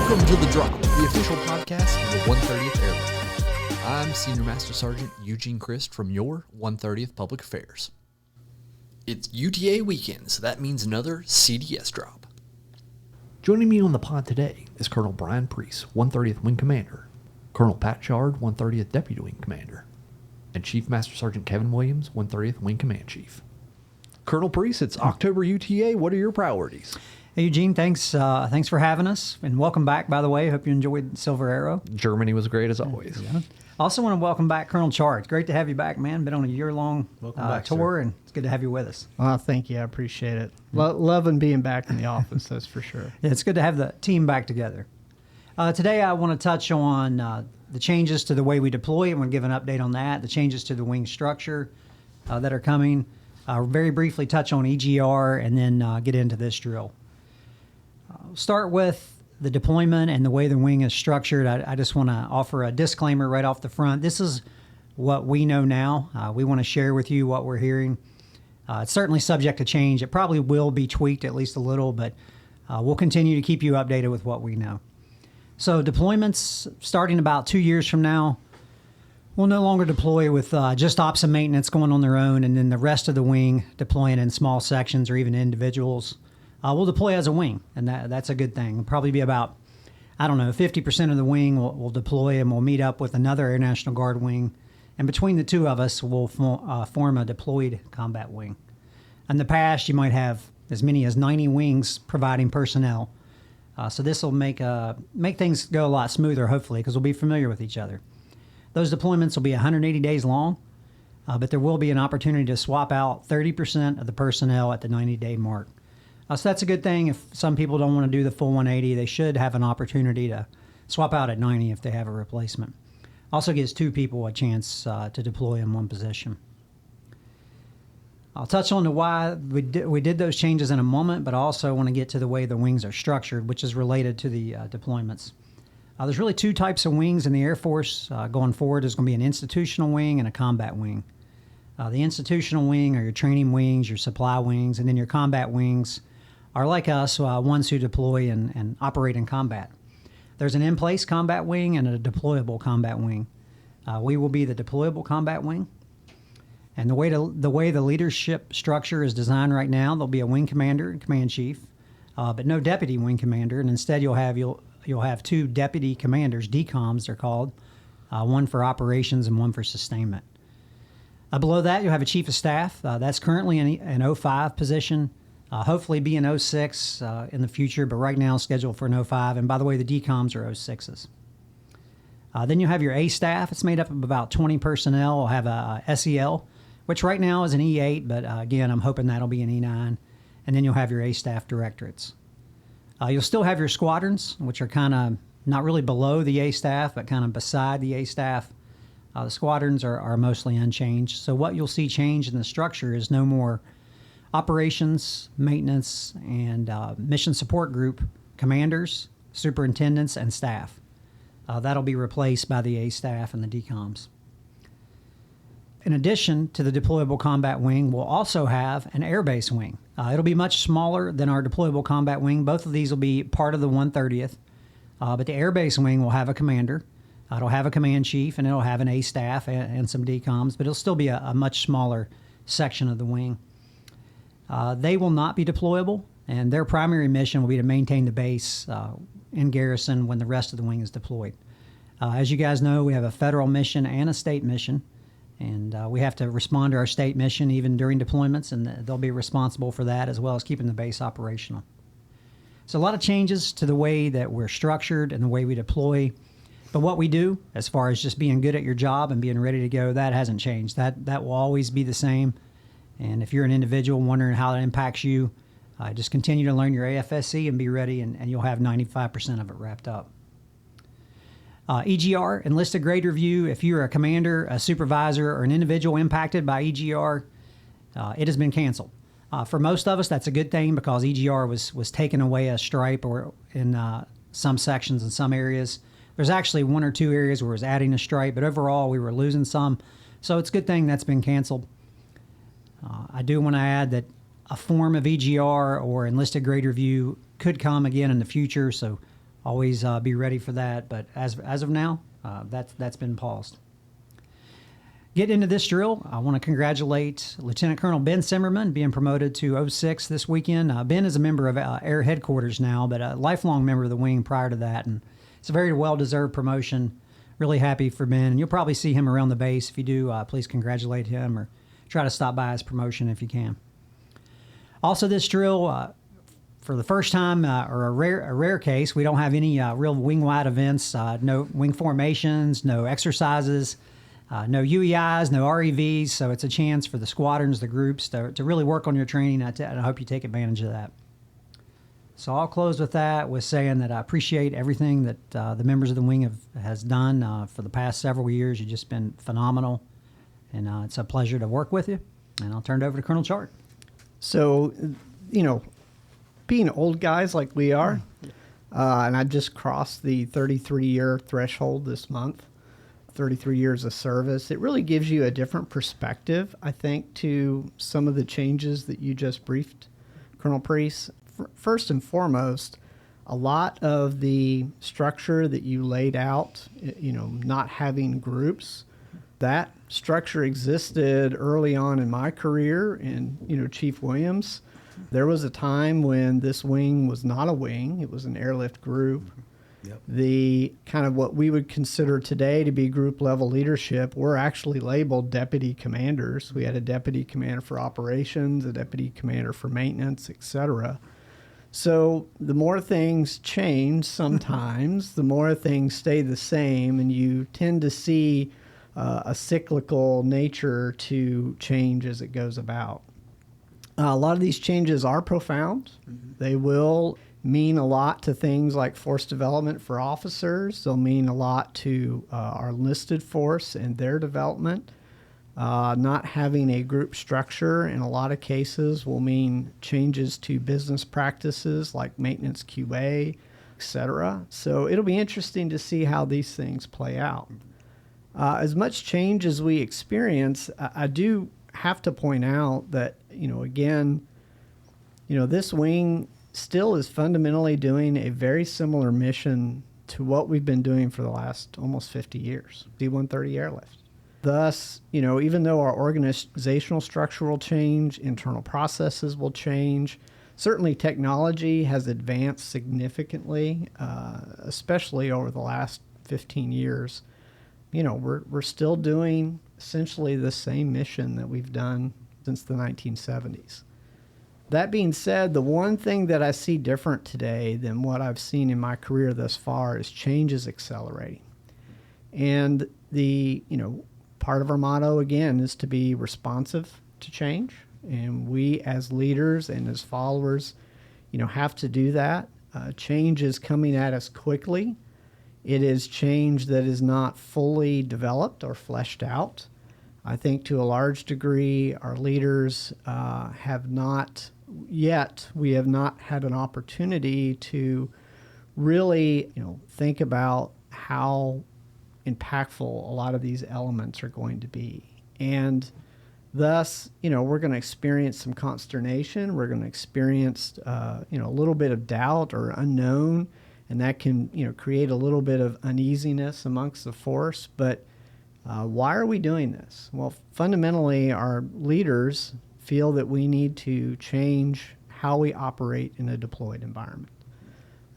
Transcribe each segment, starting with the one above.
Welcome to The Drop, the official podcast of the 130th Airlift. I'm Senior Master Sgt. Eugene Christ from your 130th Public Affairs. It's UTA weekend, so that means another C.D.S. drop. Joining me on the pod today is Colonel Bryan Preece, 130th Wing Commander, Colonel Pat Chard, 130th Deputy Wing Commander, and Chief Master Sgt. Kevan Williams, 130th Wing Command Chief. Colonel Preece, it's October UTA. What are your priorities? Hey, Eugene, thanks for having us, and welcome back, by the way. Hope you enjoyed Silver Arrow. Germany was great as always. Yeah. Also want to welcome back Colonel Chard. It's great to have you back, man. Been on a year-long tour, and it's good to have you with us. Well, thank you. I appreciate it. Loving being back in the office, that's for sure. Yeah, it's good to have the team back together. Today I want to touch on the changes to the way we deploy. I'm going to give an update on that, the changes to the wing structure that are coming. Very briefly touch on EGR, and then get into this drill. Start with the deployment and the way the wing is structured. I just want to offer a disclaimer right off the front. This is what we know now. We want to share with you what we're hearing. It's certainly subject to change. It probably will be tweaked at least a little, but we'll continue to keep you updated with what we know. So deployments starting about 2 years from now, we'll no longer deploy with just ops and maintenance going on their own, and then the rest of the wing deploying in small sections or even individuals. We'll deploy as a wing, and that's a good thing. It'll probably be about, 50% of the wing will deploy, and we'll meet up with another Air National Guard wing. And between the two of us, we'll form a deployed combat wing. In the past, you might have as many as 90 wings providing personnel. So this will make things go a lot smoother, hopefully, because we'll be familiar with each other. Those deployments will be 180 days long, but there will be an opportunity to swap out 30% of the personnel at the 90-day mark. So that's a good thing. If some people don't want to do the full 180, they should have an opportunity to swap out at 90 if they have a replacement. Also gives two people a chance to deploy in one position. I'll touch on why we did those changes in a moment, but I also want to get to the way the wings are structured, which is related to the deployments. There's really two types of wings in the Air Force. Going forward, there's going to be an institutional wing and a combat wing. The institutional wing are your training wings, your supply wings, and then your combat wings are like us, ones who deploy and operate in combat. There's an in-place combat wing and a deployable combat wing. We will be the deployable combat wing. And the way the leadership structure is designed right now, there'll be a wing commander and command chief, but no deputy wing commander. And instead, you'll have two deputy commanders, DCOMs they're called, one for operations and one for sustainment. Below that, you'll have a chief of staff. That's currently an 05 position. Hopefully be an 06 in the future, but right now scheduled for an 05. And by the way, the DCOMs are 06s. Then you have your A staff. It's made up of about 20 personnel. We'll have a SEL, which right now is an E8, but again, I'm hoping that'll be an E9. And then you'll have your A staff directorates. You'll still have your squadrons, which are kind of not really below the A staff, but kind of beside the A staff. The squadrons are mostly unchanged. So what you'll see change in the structure is no more operations, maintenance, and mission support group commanders, superintendents, and staff. That'll be replaced by the A staff and the DCOMs. In addition to the deployable combat wing, we'll also have an airbase wing. It'll be much smaller than our deployable combat wing. Both of these will be part of the 130th, but the airbase wing will have a commander. It'll have a command chief, and it'll have an A staff and some DCOMs, but it'll still be a much smaller section of the wing. They will not be deployable, and their primary mission will be to maintain the base in garrison when the rest of the wing is deployed. As you guys know, we have a federal mission and a state mission, and we have to respond to our state mission even during deployments, and they'll be responsible for that as well as keeping the base operational. So a lot of changes to the way that we're structured and the way we deploy. But what we do, as far as just being good at your job and being ready to go, that hasn't changed. That will always be the same. And if you're an individual wondering how that impacts you, just continue to learn your AFSC and be ready, and you'll have 95% of it wrapped up. EGR, Enlisted Grade Review. If you're a commander, a supervisor, or an individual impacted by EGR, it has been canceled. For most of us, that's a good thing because EGR was taken away a stripe or in some sections in some areas. There's actually one or two areas where it was adding a stripe, but overall we were losing some. So it's a good thing that's been canceled. I do want to add that a form of EGR or enlisted grade review could come again in the future, so always be ready for that. But as of now, that's been paused. Getting into this drill, I want to congratulate Lieutenant Colonel Ben Simmerman being promoted to 06 this weekend. Ben is a member of Air Headquarters now, but a lifelong member of the wing prior to that, and it's a very well-deserved promotion. Really happy for Ben, and you'll probably see him around the base. If you do, please congratulate him or try to stop by his promotion if you can. Also, this drill, for the first time, or a rare case, we don't have any real wing-wide events, no wing formations, no exercises, no UEIs, no REVs, so it's a chance for the squadrons, the groups, to really work on your training, and I hope you take advantage of that. So I'll close with that, with saying that I appreciate everything that the members of the wing has done for the past several years. You've just been phenomenal, and it's a pleasure to work with you. And I'll turn it over to Colonel Chard. So, being old guys like we are, and I've just crossed the 33-year threshold this month, 33 years of service, it really gives you a different perspective, I think, to some of the changes that you just briefed, Colonel Preece. First and foremost, a lot of the structure that you laid out, not having groups, that structure existed early on in my career in, Chief Williams. There was a time when this wing was not a wing, it was an airlift group. Yep. The kind of what we would consider today to be group level leadership were actually labeled deputy commanders. We had a deputy commander for operations, a deputy commander for maintenance, etc. So the more things change sometimes, the more things stay the same, and you tend to see a cyclical nature to change as it goes about. A lot of these changes are profound. Mm-hmm. They will mean a lot to things like force development for officers. They'll mean a lot to our enlisted force and their development. Not having a group structure in a lot of cases will mean changes to business practices like maintenance QA, etc. So it'll be interesting to see how these things play out. As much change as we experience, I do have to point out that, this wing still is fundamentally doing a very similar mission to what we've been doing for the last almost 50 years, D-130 Airlift. Thus, even though our organizational structure will change, internal processes will change, certainly technology has advanced significantly, especially over the last 15 years. We're still doing essentially the same mission that we've done since the 1970s. That being said, the one thing that I see different today than what I've seen in my career thus far is change is accelerating. And the, part of our motto, again, is to be responsive to change. And we as leaders and as followers, have to do that. Change is coming at us quickly. It is change that is not fully developed or fleshed out. I think to a large degree, our leaders have not yet, we have not had an opportunity to really, think about how impactful a lot of these elements are going to be. And thus, we're going to experience some consternation. We're going to experience, a little bit of doubt or unknown, and that can, create a little bit of uneasiness amongst the force. But why are we doing this? Well, fundamentally, our leaders feel that we need to change how we operate in a deployed environment.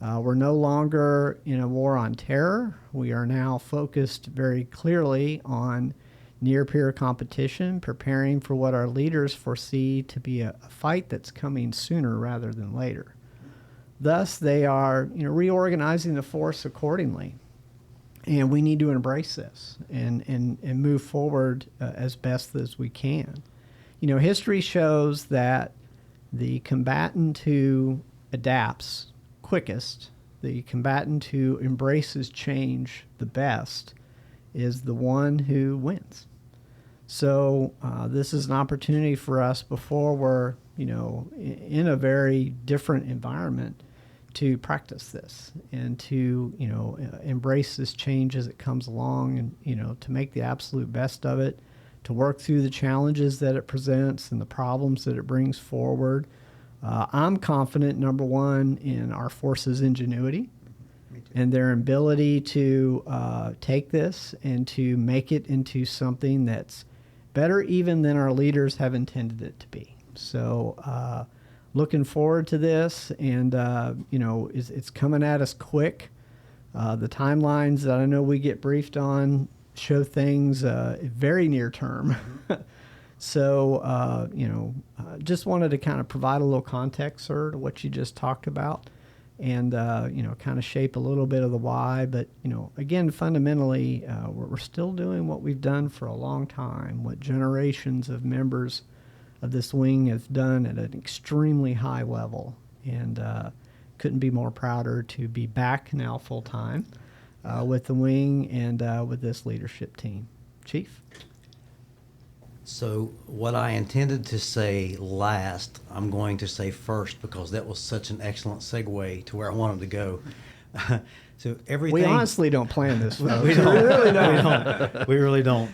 We're no longer in a war on terror. We are now focused very clearly on near-peer competition, preparing for what our leaders foresee to be a fight that's coming sooner rather than later. Thus, they are reorganizing the force accordingly. And we need to embrace this and move forward as best as we can. History shows that the combatant who adapts quickest, the combatant who embraces change the best, is the one who wins. So this is an opportunity for us before we're, in a very different environment to practice this and to, embrace this change as it comes along and, to make the absolute best of it, to work through the challenges that it presents and the problems that it brings forward. I'm confident, number one, in our force's ingenuity. and their ability to take this and to make it into something that's better even than our leaders have intended it to be. So looking forward to this, and it's coming at us quick. The timelines that I know we get briefed on show things very near term. So, just wanted to kind of provide a little context, sir, to what you just talked about, and, kind of shape a little bit of the why. But, again, fundamentally, we're still doing what we've done for a long time, what generations of members of this wing have done at an extremely high level. And couldn't be more prouder to be back now full time with the wing and with this leadership team. Chief? So what I intended to say last, I'm going to say first, because that was such an excellent segue to where I wanted to go. So everything. We honestly don't plan this. We really don't. We really don't.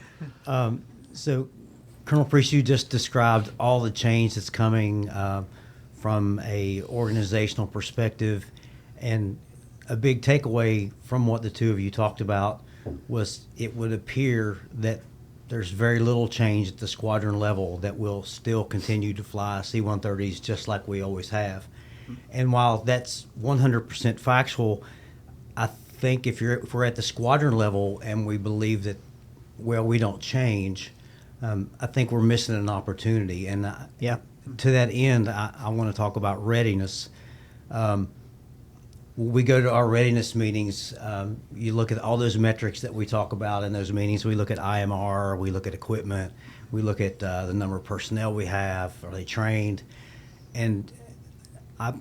So Colonel Preece, you just described all the change that's coming from a organizational perspective, and a big takeaway from what the two of you talked about was it would appear that there's very little change at the squadron level, that we'll still continue to fly C-130s just like we always have. And while that's 100% factual, I think if we're at the squadron level and we believe that, well, we don't change, I think we're missing an opportunity. And to that end, I want to talk about readiness. We go to our readiness meetings. You look at all those metrics that we talk about in those meetings. We look at IMR, we look at equipment, we look at the number of personnel we have, are they trained? And I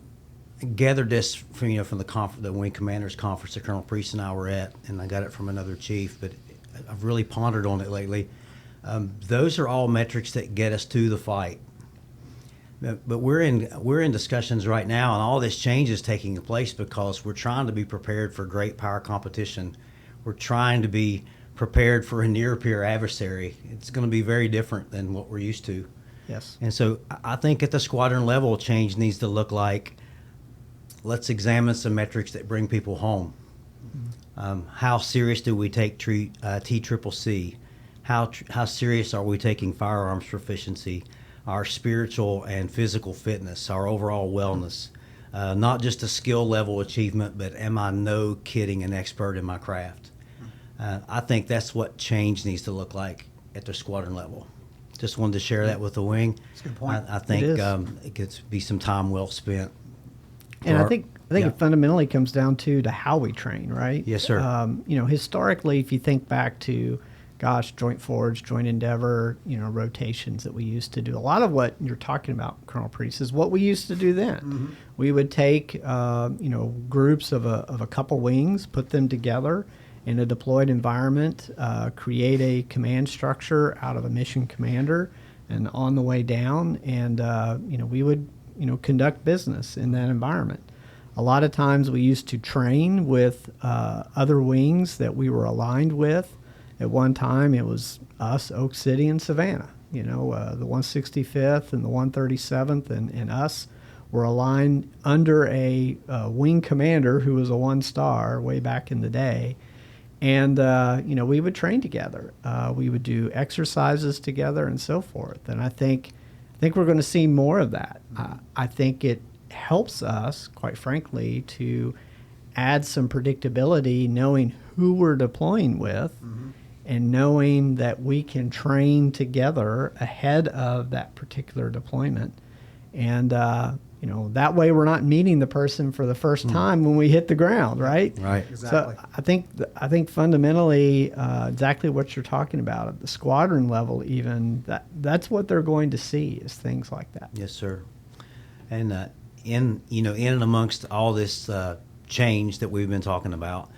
gathered this from the Wing Commanders Conference that Colonel Preece and I were at, and I got it from another chief, but I've really pondered on it lately. Those are all metrics that get us to the fight. But we're in discussions right now, and all this change is taking place because we're trying to be prepared for great power competition. We're trying to be prepared for a near-peer adversary. It's going to be very different than what we're used to. Yes. And so I think at the squadron level, change needs to look like, let's examine some metrics that bring people home. How serious do we take TCCC? How serious are we taking firearms proficiency? Our spiritual and physical fitness, our overall wellness, not just a skill level achievement, but am I no kidding an expert in my craft? I think that's what change needs to look like at the squadron level. Just wanted to share that with the wing. That's a good point. I think it could be some time well spent. And I think it fundamentally comes down to how we train, right? Yes, sir. Historically, if you think back to Joint Forge, Joint Endeavor, rotations that we used to do. A lot of what you're talking about, Colonel Preece, is what we used to do then. Mm-hmm. We would take, groups of a couple wings, put them together in a deployed environment, create a command structure out of a mission commander, and on the way down, and we would conduct business in that environment. A lot of times we used to train with other wings that we were aligned with. At one time, it was us, Oak City, and Savannah. The 165th and the 137th and us were aligned under a wing commander who was a 1-star way back in the day. And, we would train together. We would do exercises together and so forth. And I think we're going to see more of that. I think it helps us, quite frankly, to add some predictability, knowing who we're deploying with. Mm-hmm. And knowing that we can train together ahead of that particular deployment. And, that way we're not meeting the person for the first time when we hit the ground, right? Right. Exactly. So I think fundamentally exactly what you're talking about at the squadron level, even that's what they're going to see is things like that. Yes, sir. And in and amongst all this change that we've been talking about,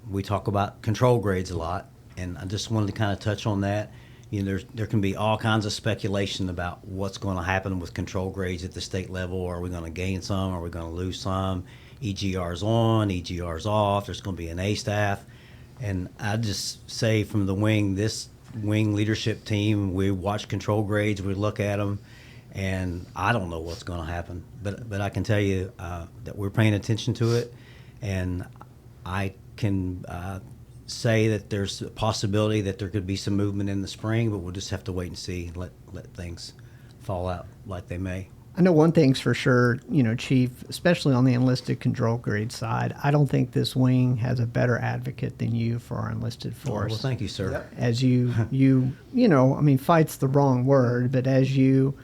we talk about control grades a lot, and I just wanted to kind of touch on that. There can be all kinds of speculation about what's going to happen with control grades at the state level. Are we going to gain some? Are we going to lose some? EGR's on, EGR's off. There's going to be an A staff. And I just say from the wing, this wing leadership team, we watch control grades, we look at them, and I don't know what's going to happen. But I can tell you that we're paying attention to it. And I can say that there's a possibility that there could be some movement in the spring, but we'll just have to wait and see and let things fall out like they may. I know one thing's for sure, Chief, especially on the enlisted control grade side, I don't think this wing has a better advocate than you for our enlisted force. Well, thank you, sir. Yep. As fight's the wrong word, but as you,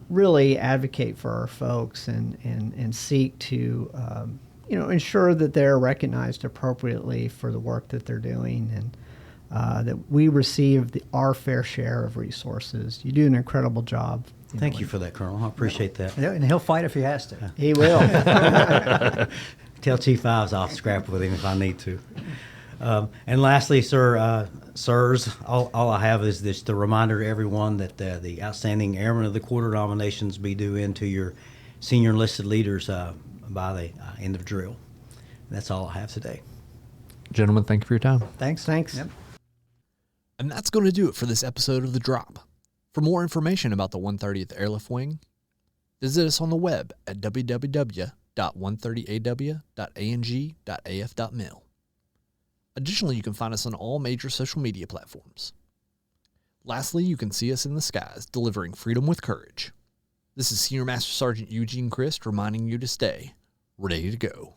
really advocate for our folks and seek to, ensure that they're recognized appropriately for the work that they're doing and that we receive our fair share of resources. You do an incredible job. Thank you for that, Colonel. I appreciate that. And he'll fight if he has to. He will. Tell Chief Ives I'll scrap with him if I need to. And lastly, sirs, all I have is this: the reminder to everyone that the Outstanding Airman of the Quarter nominations be due in to your senior enlisted leaders by the end of drill. That's all I have today. Gentlemen, thank you for your time. Thanks. Thanks. And that's going to do it for this episode of The Drop. For more information about the 130th Airlift Wing, visit us on the web at www.130aw.ang.af.mil. Additionally, you can find us on all major social media platforms. Lastly, you can see us in the skies delivering freedom with courage. This is Senior Master Sergeant Eugene Christ reminding you to stay ready to go.